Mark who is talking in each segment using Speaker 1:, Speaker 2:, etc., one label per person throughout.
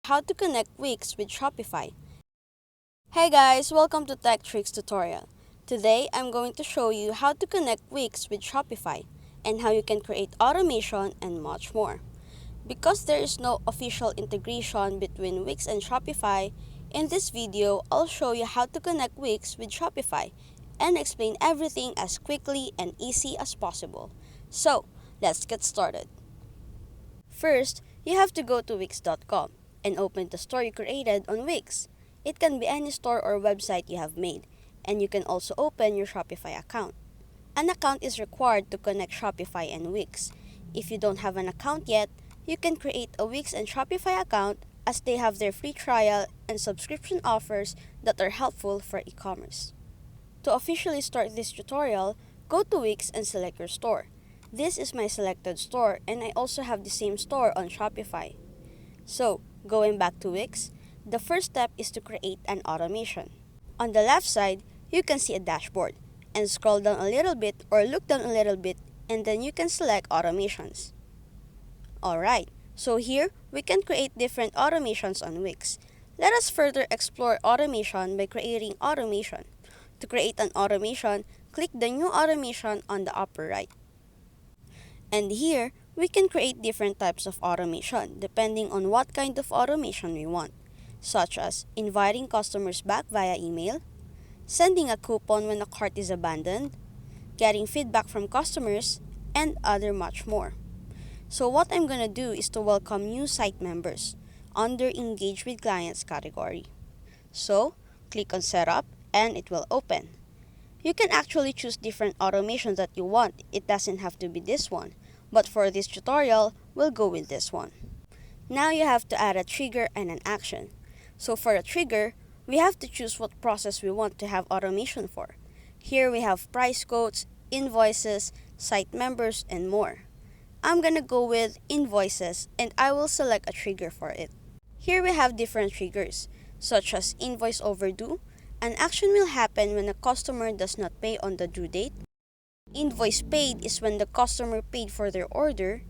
Speaker 1: how to connect WIX with Shopify. Hey guys, welcome to Tech Tricks tutorial. Today, I'm going to show you how to connect WIX with Shopify and how you can create automation and much more. Because there is no official integration between WIX and Shopify, in this video, I'll show you how to connect WIX with Shopify and explain everything as quickly and easy as possible. So, let's get started. First, you have to go to Wix.com and open the store you created on Wix. It can be any store or website you have made, and you can also open your Shopify account. An account is required to connect Shopify and Wix. If you don't have an account yet, you can create a Wix and Shopify account as they have their free trial and subscription offers that are helpful for e-commerce. To officially start this tutorial, go to Wix and select your store. This is my selected store, and I also have the same store on Shopify. So, going back to Wix, the first step is to create an automation. On the left side, you can see a dashboard, and scroll down a little bit or look down a little bit, and then you can select automations. Alright, so here we can create different automations on Wix. Let us further explore automation by creating automation. To create an automation, click the new automation on the upper right. And here, we can create different types of automation depending on what kind of automation we want, such as inviting customers back via email, sending a coupon when a cart is abandoned, getting feedback from customers, and other much more. So what I'm gonna do is to welcome new site members under Engage with Clients category. So, click on Setup and it will open. You can actually choose different automations that you want. It doesn't have to be this one. But for this tutorial, we'll go with this one. Now you have to add a trigger and an action. So for a trigger, we have to choose what process we want to have automation for. Here we have price quotes, invoices, site members, and more. I'm gonna go with invoices and I will select a trigger for it. Here we have different triggers, such as invoice overdue. An action will happen when a customer does not pay on the due date. Invoice paid is when the customer paid for their order.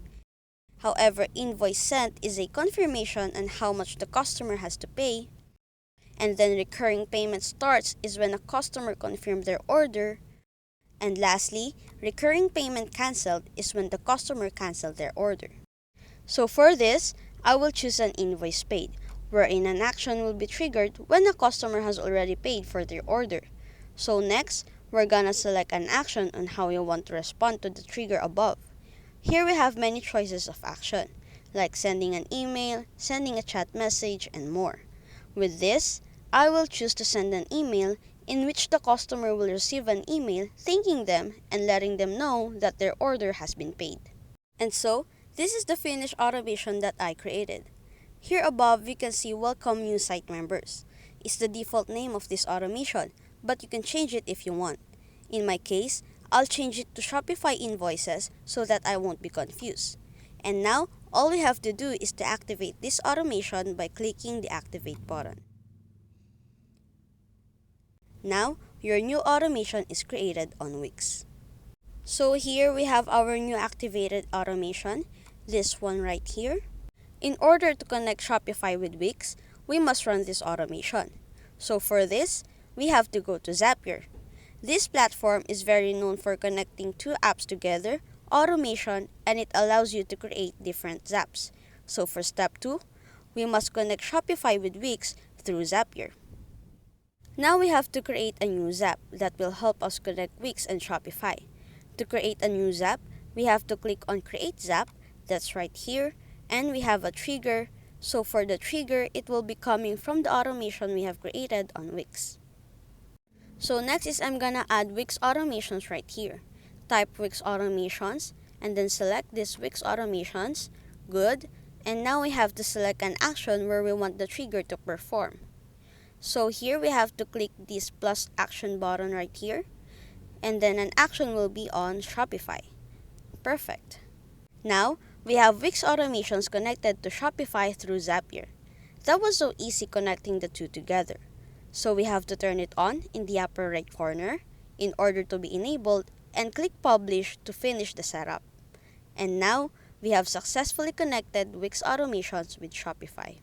Speaker 1: However, invoice sent is a confirmation on how much the customer has to pay. And then recurring payment starts is when a customer confirmed their order. And lastly, recurring payment canceled is when the customer canceled their order. So for this, I will choose an invoice paid, wherein an action will be triggered when a customer has already paid for their order. So next, we're gonna select an action on how you want to respond to the trigger above. Here we have many choices of action, like sending an email, sending a chat message, and more. With this, I will choose to send an email in which the customer will receive an email thanking them and letting them know that their order has been paid. And so, this is the finished automation that I created. Here above, we can see Welcome New Site Members. It's the default name of this automation, but you can change it if you want. In my case, I'll change it to Shopify Invoices so that I won't be confused. And now, all we have to do is to activate this automation by clicking the Activate button. Now, your new automation is created on Wix. So here we have our new activated automation, this one right here. In order to connect Shopify with Wix, we must run this automation. So for this, we have to go to Zapier. This platform is very known for connecting two apps together, automation, and it allows you to create different zaps. So for step 2, we must connect Shopify with Wix through Zapier. Now we have to create a new zap that will help us connect Wix and Shopify. To create a new zap, we have to click on Create Zap, that's right here, and we have a trigger. So for the trigger, it will be coming from the automation we have created on Wix. So next is I'm gonna add Wix automations right here. Type Wix automations and then select this Wix automations. Good. And now we have to select an action where we want the trigger to perform. So here we have to click this plus action button right here. And then an action will be on Shopify. Perfect. Now, we have Wix automations connected to Shopify through Zapier. That was so easy connecting the two together. So we have to turn it on in the upper right corner in order to be enabled and click Publish to finish the setup. And now, we have successfully connected Wix automations with Shopify.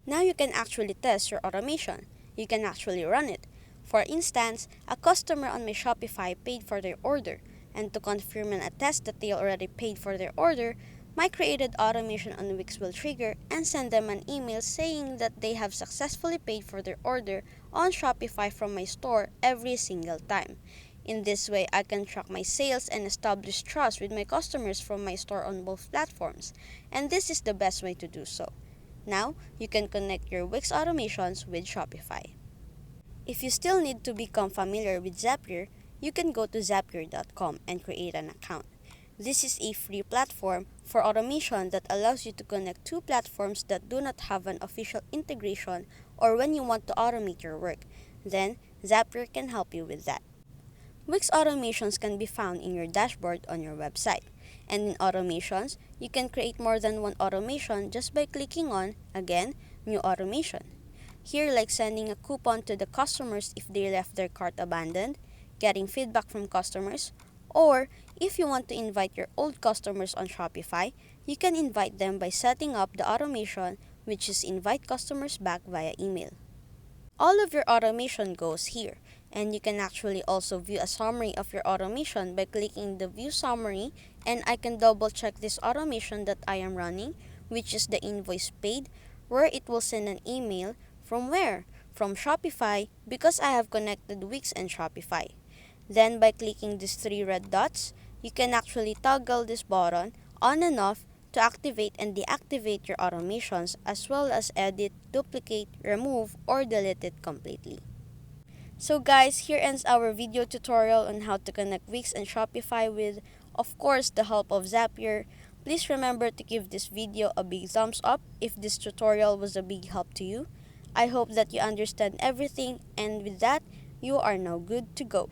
Speaker 1: Now you can actually test your automation. You can actually run it. For instance, a customer on my Shopify paid for their order, and to confirm and attest that they already paid for their order, my created automation on Wix will trigger and send them an email saying that they have successfully paid for their order on Shopify from my store every single time. In this way, I can track my sales and establish trust with my customers from my store on both platforms, and this is the best way to do so. Now, you can connect your Wix automations with Shopify. If you still need to become familiar with Zapier, you can go to zapier.com and create an account. This is a free platform for automation that allows you to connect two platforms that do not have an official integration or when you want to automate your work. Then, Zapier can help you with that. Wix automations can be found in your dashboard on your website. And in automations, you can create more than one automation just by clicking on, again, New Automation. Here, like sending a coupon to the customers if they left their cart abandoned, getting feedback from customers, or if you want to invite your old customers on Shopify, you can invite them by setting up the automation, which is invite customers back via email. All of your automation goes here, and you can actually also view a summary of your automation by clicking the view summary, and I can double check this automation that I am running, which is the invoice paid, where it will send an email from where? From Shopify, because I have connected Wix and Shopify. Then by clicking these three red dots, you can actually toggle this button on and off to activate and deactivate your automations, as well as edit, duplicate, remove, or delete it completely. So guys, here ends our video tutorial on how to connect Wix and Shopify with, of course, the help of Zapier. Please remember to give this video a big thumbs up if this tutorial was a big help to you. I hope that you understand everything, and with that, you are now good to go.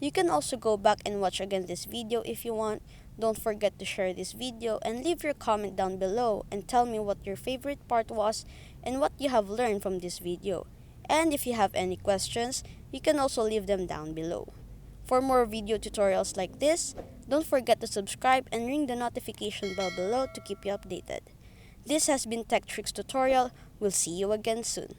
Speaker 1: You can also go back and watch again this video if you want. Don't forget to share this video and leave your comment down below and tell me what your favorite part was and what you have learned from this video. And if you have any questions, you can also leave them down below. For more video tutorials like this, don't forget to subscribe and ring the notification bell below to keep you updated. This has been Tech Tricks Tutorial. We'll see you again soon.